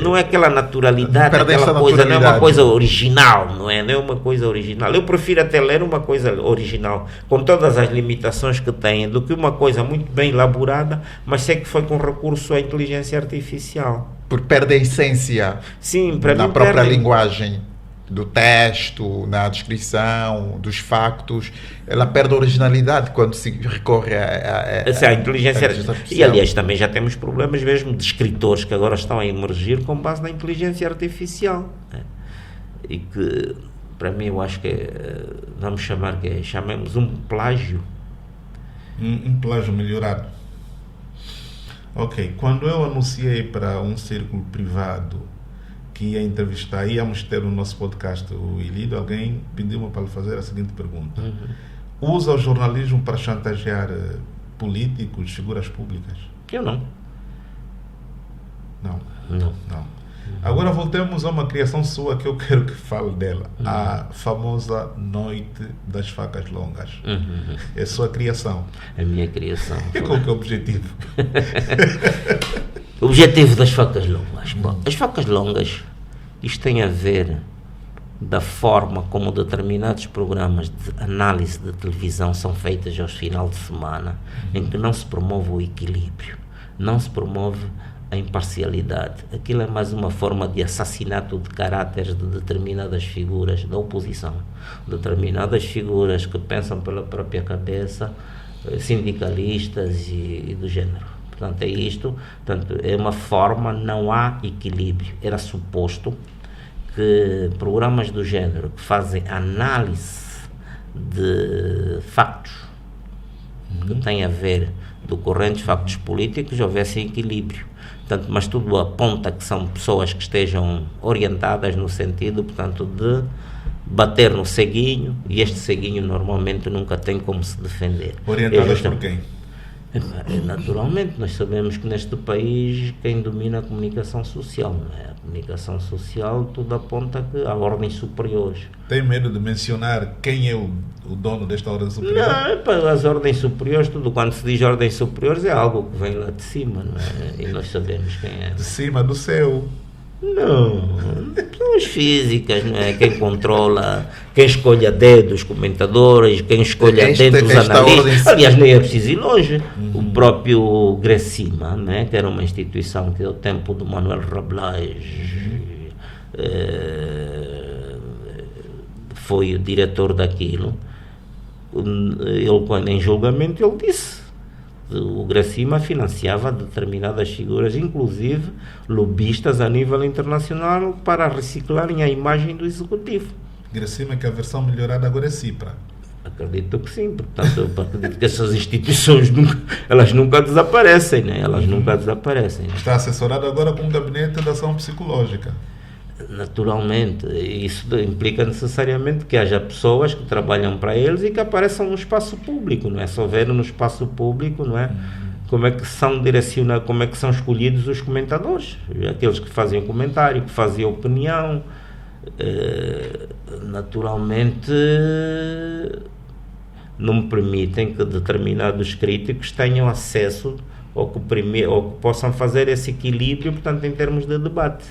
não é aquela naturalidade, aquela coisa, não é uma coisa original, não é uma coisa original. Eu prefiro até ler uma coisa original, com todas as limitações que tem, do que uma coisa muito bem elaborada, mas sei que foi com recurso à inteligência artificial. Porque perde a essência. Sim, para na própria linguagem do texto, na descrição, dos factos, ela perde a originalidade quando se recorre à inteligência artificial. E, aliás, também já temos problemas mesmo de escritores que agora estão a emergir com base na inteligência artificial. E que, para mim, eu acho que chamemos um plágio. Um plágio melhorado. Ok, quando eu anunciei para um círculo privado que ia entrevistar, íamos ter no nosso podcast o Elídio, alguém pediu-me para lhe fazer a seguinte pergunta. Usa o jornalismo para chantagear políticos, figuras públicas? Eu não. Não. Agora voltemos a uma criação sua que eu quero que fale dela. A famosa Noite das Facas Longas. É a sua criação. A minha criação. E qual que é o objetivo? O objetivo das facas longas. Bom, as facas longas, isto tem a ver da forma como determinados programas de análise de televisão são feitos aos final de semana, em que não se promove o equilíbrio, não se promove a imparcialidade. Aquilo é mais uma forma de assassinato de caráteres de determinadas figuras da oposição. Determinadas figuras que pensam pela própria cabeça sindicalistas e do género. Portanto, é isto. Portanto, é uma forma, não há equilíbrio. Era suposto que programas do género que fazem análise de factos que têm a ver decorrentes factos políticos, houvesse equilíbrio. Portanto, mas tudo aponta que são pessoas que estejam orientadas no sentido, portanto, de bater no ceguinho, e este ceguinho normalmente nunca tem como se defender. Orientadas por quem? Naturalmente, nós sabemos que neste país quem domina a comunicação social, não é? A comunicação social, tudo aponta que há ordens superiores. Tem medo de mencionar quem é o dono desta ordem superior? Não, as ordens superiores, tudo quando se diz ordens superiores é algo que vem lá de cima, não é? E nós sabemos quem é. De cima do céu. Não, são as físicas, não é? Quem controla, quem escolhe a dedo os comentadores, quem escolhe a dedo os analistas. Aliás, nem é preciso ir longe. O próprio Gracima, não é? Que era uma instituição que, ao tempo do Manuel Rabelais, foi o diretor daquilo. Ele, quando em julgamento, ele disse: o Gracima financiava determinadas figuras, inclusive lobistas a nível internacional, para reciclarem a imagem do executivo. Gracima, que a versão melhorada agora é Cipra. Acredito que sim, portanto, eu acredito que essas instituições nunca desaparecem, né? Elas nunca desaparecem. Né? Está assessorado agora com um gabinete de ação psicológica. Naturalmente, isso implica necessariamente que haja pessoas que trabalham para eles e que apareçam no espaço público, não é? Só ver no espaço público, não é? Como é que são direcionados, como é que são escolhidos os comentadores, aqueles que fazem o comentário, que fazem a opinião. Naturalmente, não permitem que determinados críticos tenham acesso ou que possam fazer esse equilíbrio, portanto, em termos de debate.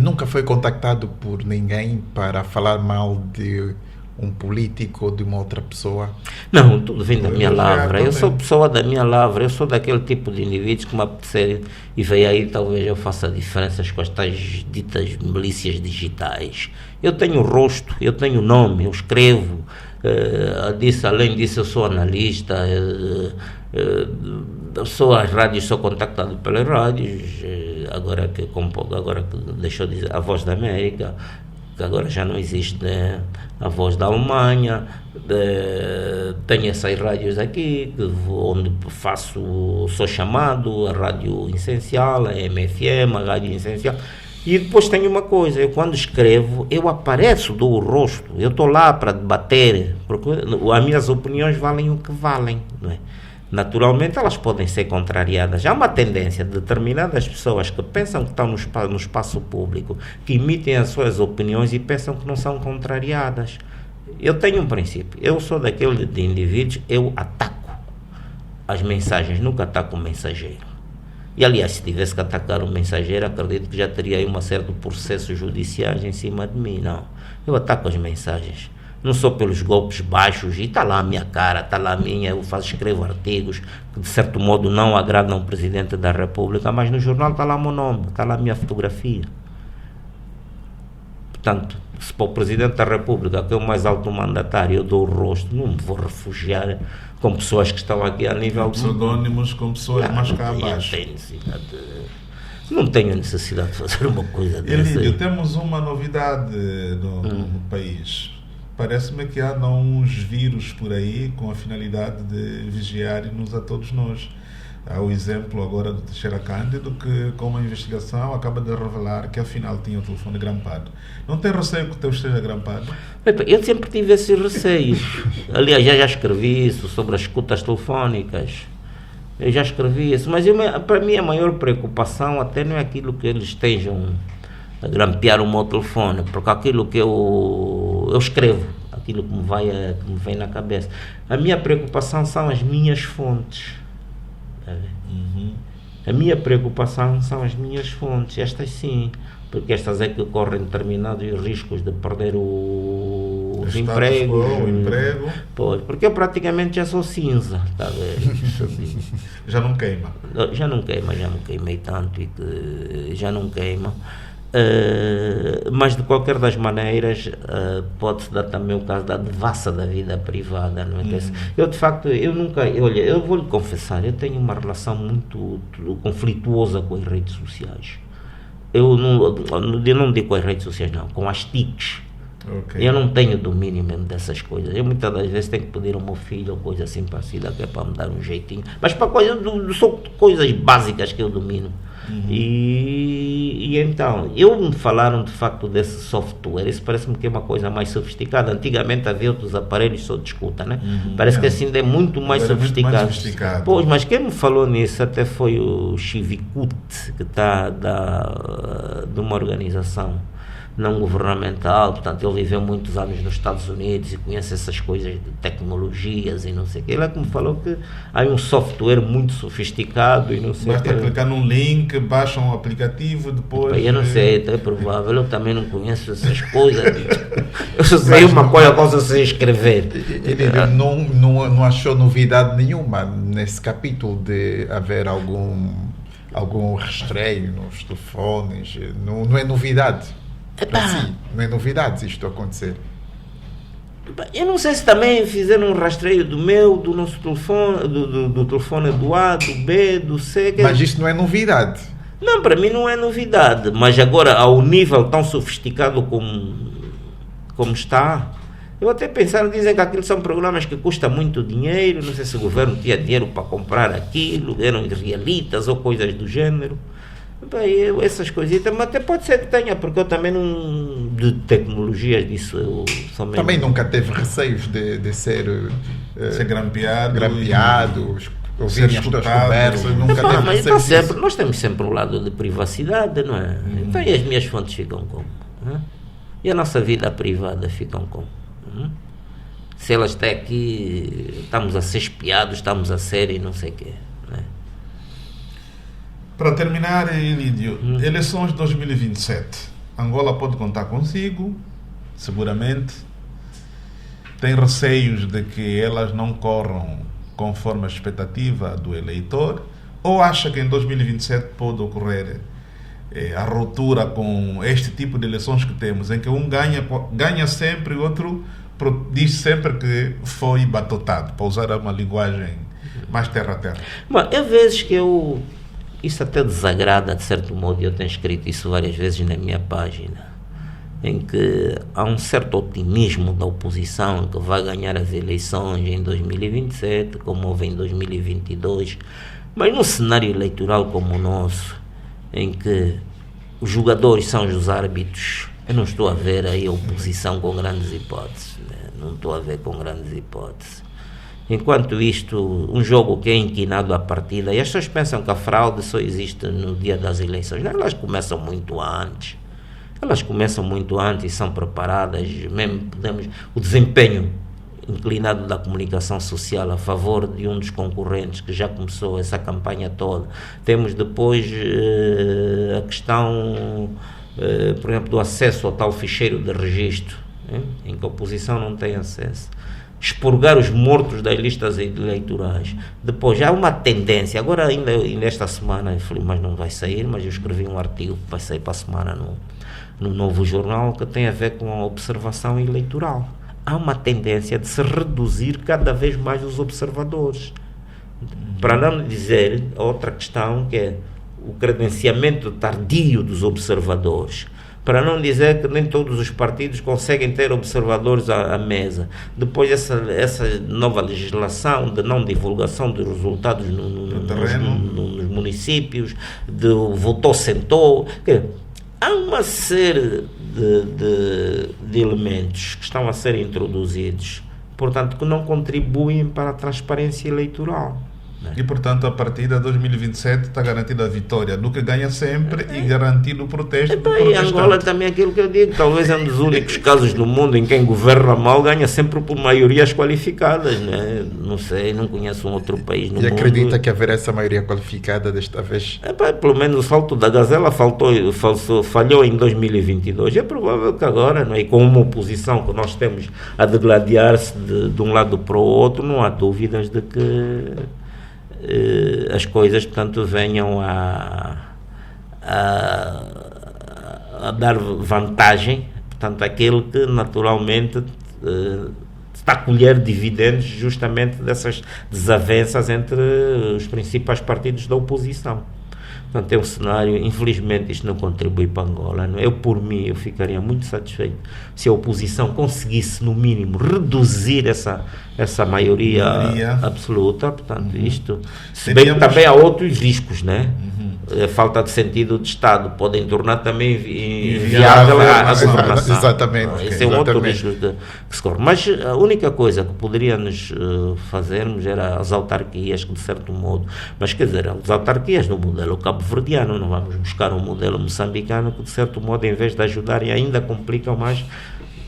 Nunca foi contactado por ninguém para falar mal de um político ou de uma outra pessoa? Não, tudo vem da minha lavra. Eu sou pessoa da minha lavra, eu sou daquele tipo de indivíduos que me apetecer, e veio aí talvez eu faça diferenças com as tais ditas milícias digitais. Eu tenho rosto, eu tenho nome, eu escrevo, além disso eu sou analista, sou às rádios, sou contactado pelas rádios, agora que deixou de dizer a Voz da América, que agora já não existe, né? A Voz da Alemanha, tenho essas rádios aqui, onde sou chamado, a Rádio Essencial, a MFM, a Rádio Essencial. E depois tenho uma coisa, eu quando escrevo, eu apareço, dou o rosto, eu estou lá para debater, porque as minhas opiniões valem o que valem, não é? Naturalmente elas podem ser contrariadas. Há uma tendência de determinadas pessoas que pensam que estão no espaço público, que emitem as suas opiniões e pensam que não são contrariadas. Eu tenho um princípio, eu sou daquele de indivíduos, eu ataco as mensagens, nunca ataco o mensageiro. E aliás, se tivesse que atacar o mensageiro, acredito que já teria aí um certo processo judicial em cima de mim. Não, eu ataco as mensagens. Não sou pelos golpes baixos, e está lá a minha cara, está lá a minha, escrevo artigos que de certo modo não agradam ao Presidente da República, mas no jornal está lá o meu nome, está lá a minha fotografia. Portanto, se para o Presidente da República, que é o mais alto mandatário, eu dou o rosto, não me vou refugiar com pessoas que estão aqui a nível... Pseudónimos com pessoas mais cá abaixo. Não tenho necessidade de fazer uma coisa dessa. Elídio, temos uma novidade no país. Parece-me que há uns vírus por aí com a finalidade de vigiarem-nos a todos nós. Há o exemplo agora do Teixeira Cândido, que com uma investigação acaba de revelar que afinal tinha o telefone grampado. Não tem receio que o teu esteja grampado? Eu sempre tive esse receio. Aliás, já escrevi isso sobre as escutas telefónicas. Eu já escrevi isso, mas para mim a maior preocupação até não é aquilo que eles estejam a grampear o meu telefone, porque aquilo que eu escrevo, aquilo que me vem na cabeça. A minha preocupação são as minhas fontes. A minha preocupação são as minhas fontes, estas sim, porque estas é que correm determinados riscos de perder os empregos. O emprego. Pois, porque eu praticamente já sou cinza, está a ver? Já não queima? Já não queima, já não queimei tanto e que já não queima. Mas de qualquer das maneiras pode-se dar também o caso da devassa da vida privada, não é? Eu de facto, olha, eu vou-lhe confessar, eu tenho uma relação muito conflituosa com as redes sociais. Eu não digo com as redes sociais, não, com as TICs. Okay. Eu não tenho domínio mesmo dessas coisas. Eu muitas das vezes tenho que pedir ao meu filho ou coisa assim parecida, que é para me dar um jeitinho, mas para são coisas básicas que eu domino. E então, me falaram de facto desse software. Isso parece-me que é uma coisa mais sofisticada. Antigamente havia outros aparelhos só de escuta, né? Parece que assim é muito mais sofisticado. Pois, mas quem me falou nisso até foi o Chivikut, que está de uma organização não governamental, portanto ele viveu muitos anos nos Estados Unidos e conhece essas coisas de tecnologias e não sei o que. Ele é que me falou que há um software muito sofisticado e não sei o que. Basta clicar num link, baixam o aplicativo, depois... Eu não sei, é provável, eu também não conheço essas coisas. Eu só sei uma coisa sem escrever. Ele não achou novidade nenhuma nesse capítulo de haver algum rastreio nos telefones, não é novidade. Si, não é novidade isto acontecer. Eu não sei se também fizeram um rastreio do nosso telefone, do telefone do A, do B, do C. Mas isso não é novidade. Não, para mim não é novidade. Mas agora, ao nível tão sofisticado como está, eu até pensaram, dizem que aquilo são programas que custam muito dinheiro, não sei se o governo tinha dinheiro para comprar aquilo, eram israelitas ou coisas do gênero. Bem, essas coisitas, mas até pode ser que tenha, porque eu também não, de tecnologias disso eu somente... Também nunca teve receios de ser grampeado, ouvir as tuas conversas, nunca teve receios disso. Nós temos sempre um lado de privacidade, não é? Então e as minhas fontes ficam como? E a nossa vida privada ficam como? Se elas estão aqui, estamos a ser espiados, estamos a ser e não sei o quê, não é? Para terminar, Elídio, eleições de 2027. Angola pode contar consigo, seguramente. Tem receios de que elas não corram conforme a expectativa do eleitor? Ou acha que em 2027 pode ocorrer a ruptura com este tipo de eleições que temos, em que um ganha sempre e o outro diz sempre que foi batotado, para usar uma linguagem mais terra-a-terra? Bom, há vezes que isso até desagrada, de certo modo, eu tenho escrito isso várias vezes na minha página, em que há um certo otimismo da oposição que vai ganhar as eleições em 2027, como houve em 2022, mas num cenário eleitoral como o nosso, em que os jogadores são os árbitros, eu não estou a ver aí a oposição com grandes hipóteses, né? Não estou a ver com grandes hipóteses. Enquanto isto, um jogo que é inquinado à partida, e as pessoas pensam que a fraude só existe no dia das eleições. Não, elas começam muito antes. E são preparadas, mesmo o desempenho inclinado da comunicação social a favor de um dos concorrentes que já começou essa campanha toda. Temos depois a questão, por exemplo, do acesso ao tal ficheiro de registro, em que a oposição não tem acesso. Expurgar os mortos das listas eleitorais. Depois, há uma tendência, agora ainda esta semana, eu falei, mas não vai sair, mas eu escrevi um artigo que vai sair para a semana no Novo Jornal, que tem a ver com a observação eleitoral. Há uma tendência de se reduzir cada vez mais os observadores. Para não dizer outra questão, que é o credenciamento tardio dos observadores. Para não dizer que nem todos os partidos conseguem ter observadores à mesa. Depois essa nova legislação de não divulgação dos resultados nos municípios, do votou, sentou. Há uma série de elementos que estão a ser introduzidos, portanto, que não contribuem para a transparência eleitoral. E, portanto, a partir de 2027 está garantida a vitória do que ganha sempre e garantido o protesto do protestante. E Angola também é aquilo que eu digo, talvez é um dos únicos casos no mundo em quem governa mal ganha sempre por maiorias qualificadas, né? Não sei, não conheço um outro país no mundo. E acredita que haverá essa maioria qualificada desta vez? Pelo menos o salto da Gazela falhou em 2022. É provável que agora, não é? E com uma oposição que nós temos a degladiar-se de um lado para o outro, não há dúvidas de que as coisas, portanto, venham a a dar vantagem, portanto, àquele que naturalmente está a colher dividendos justamente dessas desavenças entre os principais partidos da oposição. Portanto, é um cenário, infelizmente isto não contribui para Angola, não é? Eu, por mim, eu ficaria muito satisfeito se a oposição conseguisse, no mínimo, reduzir essa maioria absoluta. Portanto, isto, se bem que também há outros riscos, né? A falta de sentido de Estado podem tornar também inviável a governação. Exatamente. Esse é um outro risco que se corre. Mas a única coisa que poderíamos fazermos era as autarquias, que de certo modo, mas quer dizer, as autarquias no modelo cabo-verdiano, não vamos buscar um modelo moçambicano que de certo modo, em vez de ajudarem, ainda complicam mais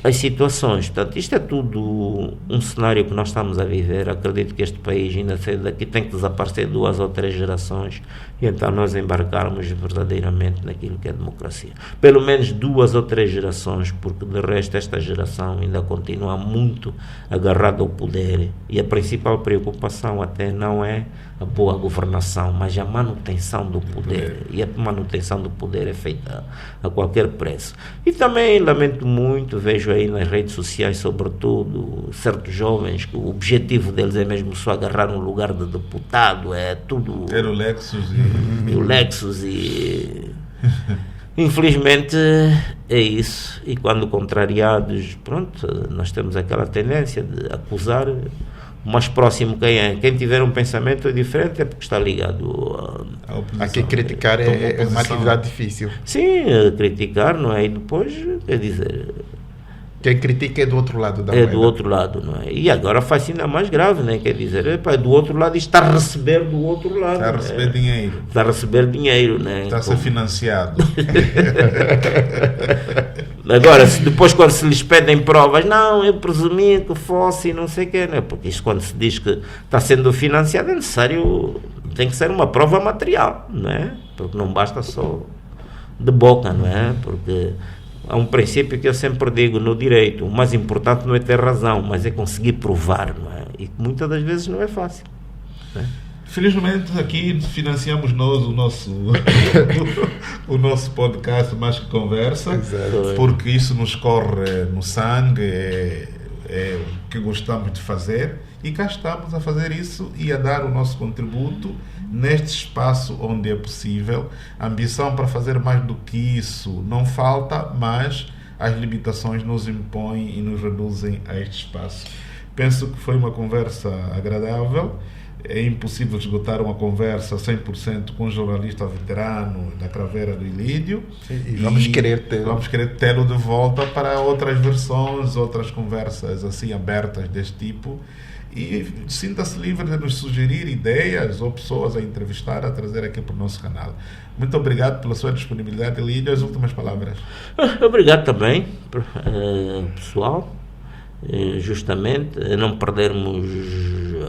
as situações. Portanto, isto é tudo um cenário que nós estamos a viver. Acredito que este país ainda daqui tem que desaparecer 2 ou 3 gerações e então nós embarcarmos verdadeiramente naquilo que é democracia. Pelo menos 2 ou 3 gerações, porque de resto esta geração ainda continua muito agarrada ao poder e a principal preocupação até não é a boa governação, mas a manutenção do poder. E a manutenção do poder é feita a qualquer preço. E também lamento muito, vejo aí nas redes sociais, sobretudo, certos jovens que o objetivo deles é mesmo só agarrar um lugar de deputado, é tudo... Ter o Lexus e... Infelizmente é isso. E quando contrariados, pronto, nós temos aquela tendência de acusar... O mais próximo quem é? Quem tiver um pensamento diferente é porque está ligado a quem criticar é uma atividade difícil. Sim, criticar, não é? E depois, quer dizer... Quem critica é do outro lado da moeda. É do outro lado, não é? E agora faz ainda mais grave, né? Quer dizer, é do outro lado e está a receber do outro lado. Está a receber dinheiro. Está a receber dinheiro, né? Está a ser financiado. Agora, depois quando se lhes pedem provas, não, eu presumia que fosse e não sei o quê, né? Porque isto quando se diz que está sendo financiado é necessário, tem que ser uma prova material, não é? Porque não basta só de boca, não é? Porque há um princípio que eu sempre digo no direito: o mais importante não é ter razão, mas é conseguir provar, não é? E muitas das vezes não é fácil, não é? Felizmente aqui financiamos nós o nosso podcast Mais Que Conversa. Exato. Porque isso nos corre no sangue, é o que gostamos de fazer e cá estamos a fazer isso e a dar o nosso contributo neste espaço onde é possível. A ambição para fazer mais do que isso não falta, mas as limitações nos impõem e nos reduzem a este espaço. Penso que foi uma conversa agradável. É impossível esgotar uma conversa 100% com um jornalista veterano da craveira do Ilídio. E vamos querer tê-lo de volta para outras versões, outras conversas assim abertas deste tipo. E sinta-se livre de nos sugerir ideias ou pessoas a entrevistar, a trazer aqui para o nosso canal. Muito obrigado pela sua disponibilidade, Ilídio. As últimas palavras. Obrigado também, pessoal. Justamente não perdermos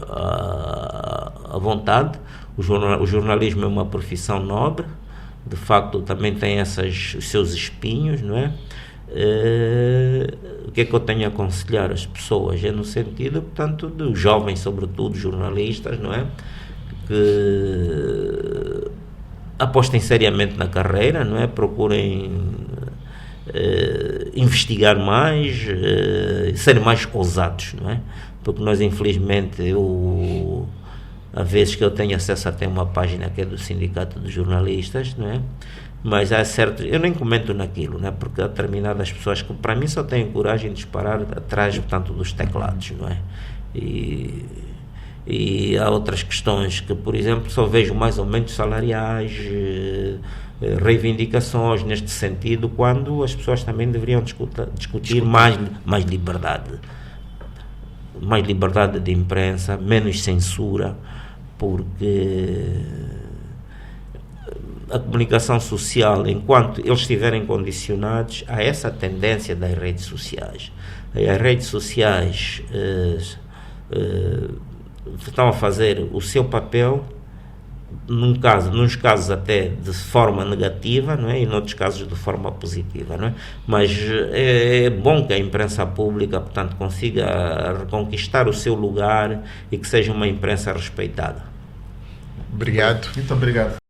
a vontade. O jornalismo é uma profissão nobre, de facto também tem os seus espinhos, não é? O que é que eu tenho a aconselhar as pessoas? É no sentido, portanto, dos jovens, sobretudo jornalistas, não é? Que apostem seriamente na carreira, não é? Procurem investigar mais, serem mais ousados, não é? Porque nós, infelizmente, há vezes que eu tenho acesso até uma página que é do Sindicato de Jornalistas, não é? Mas há certo, eu nem comento naquilo, não é? Porque há determinadas pessoas que para mim só têm coragem de disparar atrás, portanto, dos teclados, não é? E há outras questões que, por exemplo, só vejo mais aumentos salariais, reivindicações neste sentido, quando as pessoas também deveriam discutir mais liberdade de imprensa, menos censura, porque a comunicação social, enquanto eles estiverem condicionados a essa tendência das redes sociais, as redes sociais estão a fazer o seu papel, nos casos até de forma negativa, não é? E noutros casos de forma positiva, não é? Mas é bom que a imprensa pública, portanto, consiga reconquistar o seu lugar e que seja uma imprensa respeitada. Obrigado. Muito obrigado.